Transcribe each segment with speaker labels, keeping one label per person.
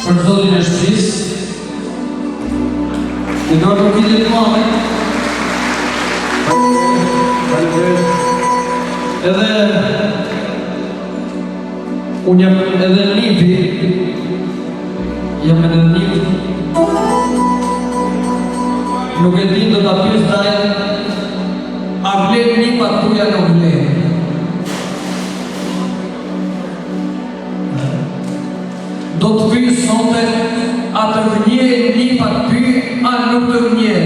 Speaker 1: për zotin e shtëpis, i do të vitit mame, edhe unë jam edhe nipi, nuk e din do të apis dajnë, a vlen nipa tuja nuk vlen. Do të pyjë sote, a të vnje nipa ty, a nuk të vnje?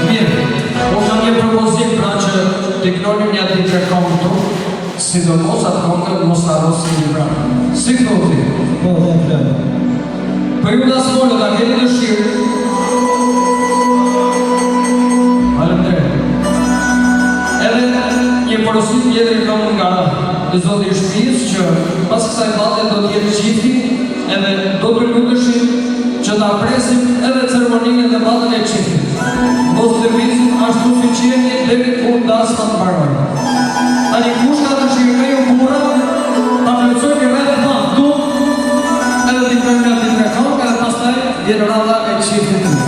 Speaker 1: Mirë, po kam një propozim pra që të knonim një ati që kam këtu, sidomos atë kongët mos arrosin një branë. Si këti?
Speaker 2: Po, dhe e flëmë.
Speaker 1: Për ju da smolë, da keni dëshirë. Falemderit. Edhe një porosit tjetër kam nga zoti i shtëpisë që pas kësaj vate do të jetë qifti, edhe do të luteshim që ta presim edhe ceremoninë dhe vatën e qiftit. Mos të visim ashtu si qeni deri kur dasma të mbarojnë. Tani kush ka dëshirë me ju bura, ta plotësoj një vetë pa tu, edhe t'i përmja t'i trekon, edhe pastaj vjen rradha e qiftit të një.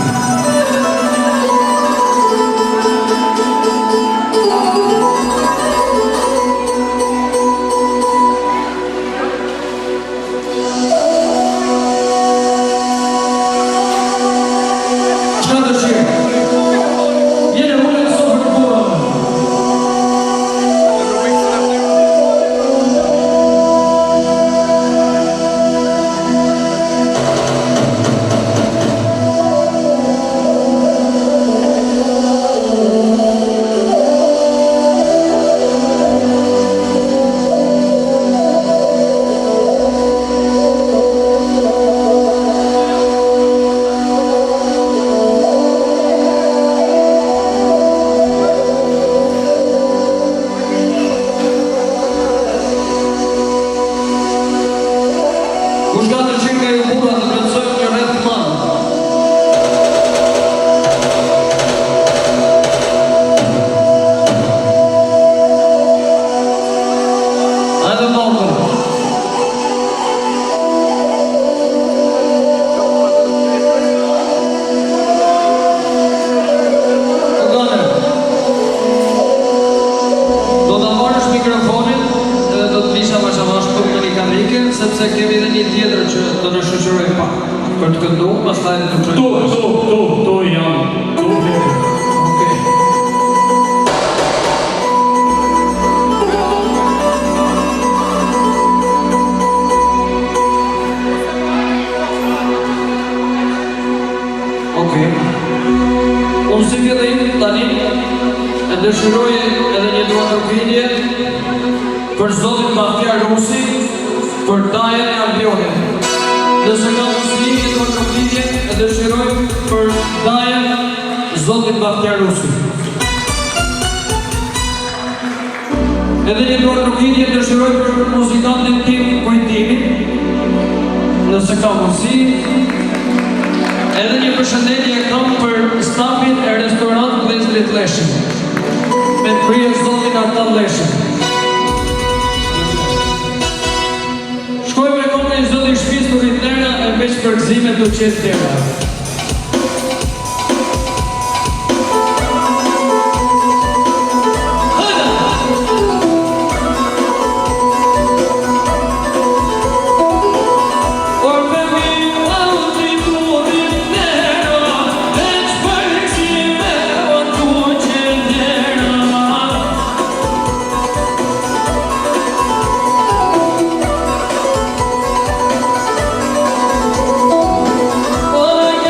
Speaker 1: Sepse kemi dhe një tjetër që të në shoqëroj pak për të këndu, pastaj të të
Speaker 3: Tu jam, tu vjetë.
Speaker 1: Okej. Okej. Unë si fillim tani e dëshiroj edhe një duatërpinje për zotin Bahtjar Rusi, për Dajen e Albionit. Nëse ka mundësi një duatërpinje e dëshiroj për Dajen zotin Bahtjar Rusi. Edhe një duatërpinje e dëshiroj për muzikantin tim Kujtimin, nëse ka mundësi. Edhe një përshëndetje kam për stafin e restorant Vlezrit Leshin, me të prije zotin Artan Leshin. Shkojmë me komë një zotin shpis për Ritlera e veç për gëzime të qetë tjera.
Speaker 4: Oh,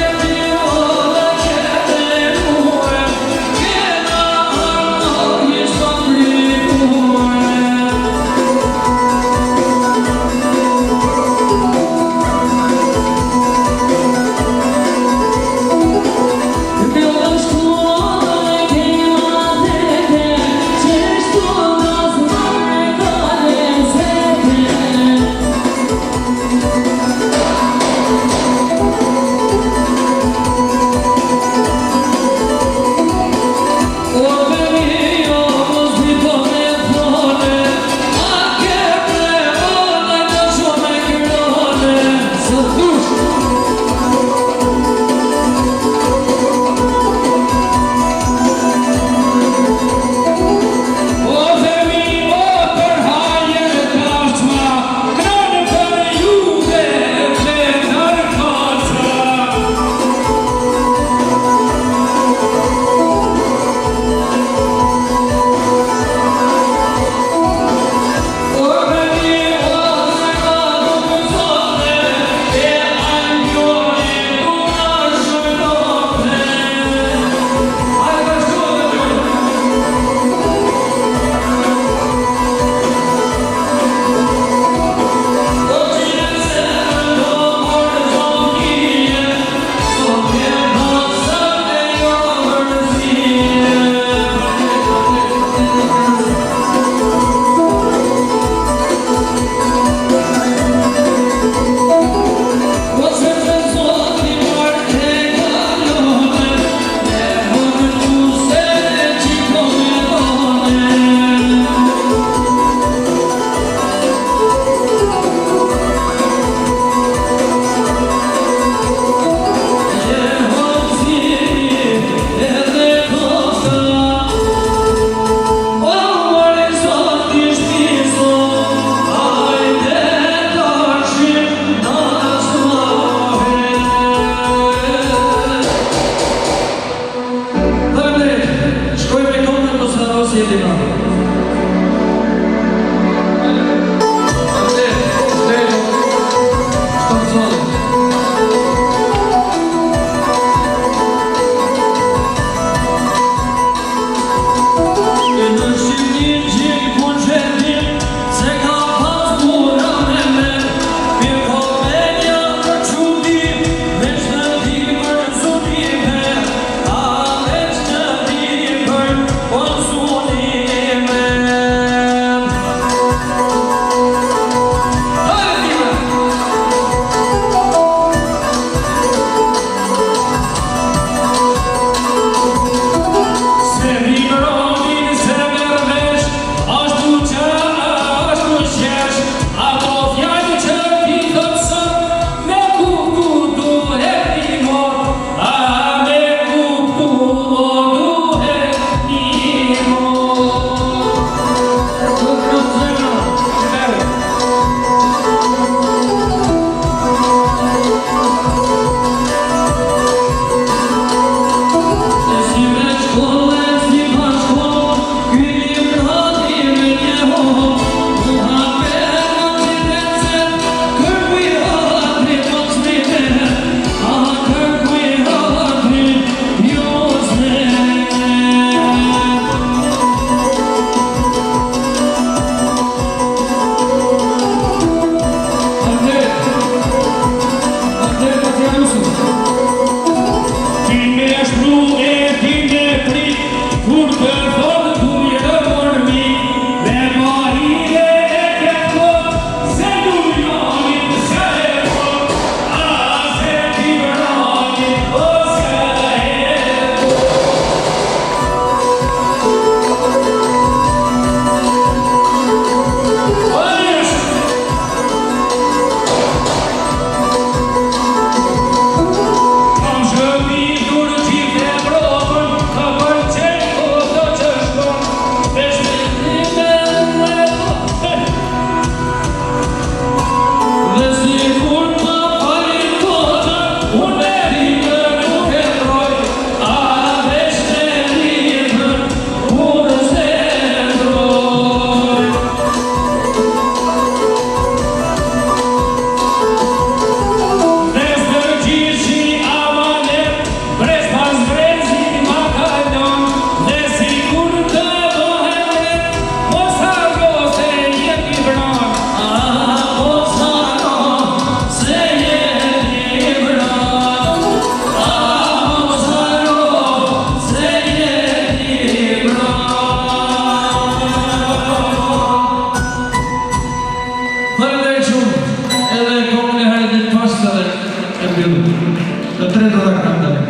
Speaker 1: tre do ta kam tani.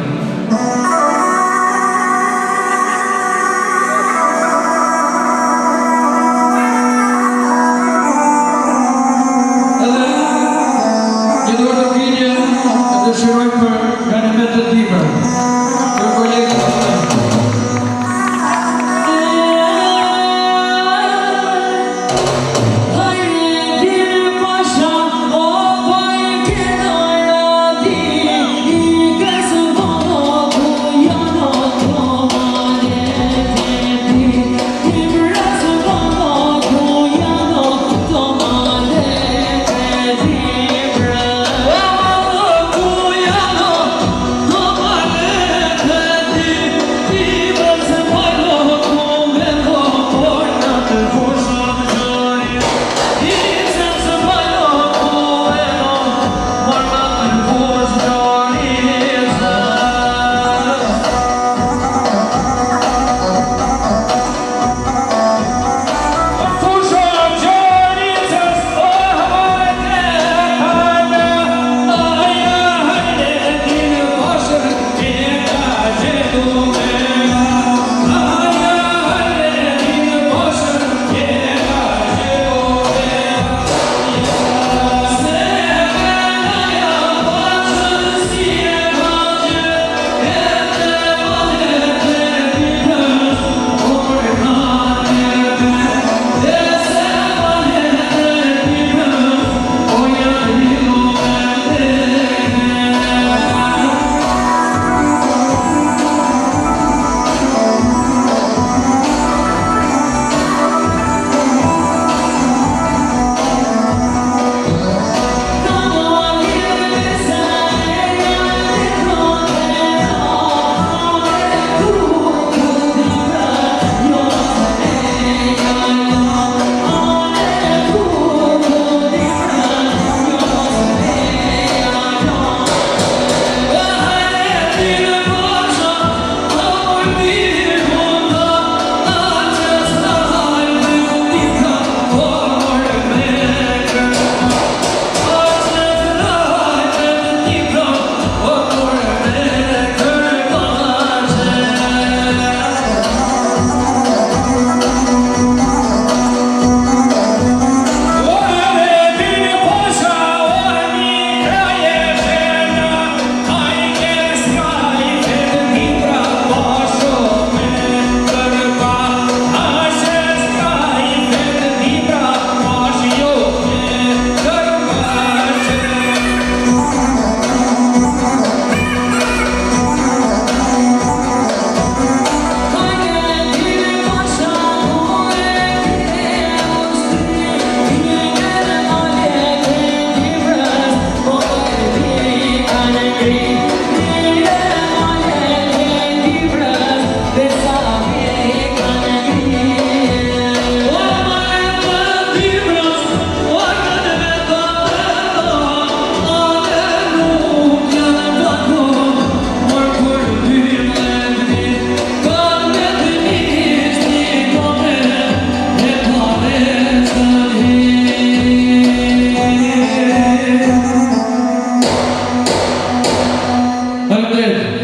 Speaker 1: Dëshiroj për ganimet të tjera, për kolegët të tjerë.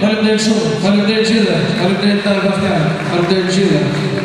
Speaker 1: Faleminderit shumë, faleminderit gjithëve, faleminderit Tarë Baftian, faleminderit gjithëve.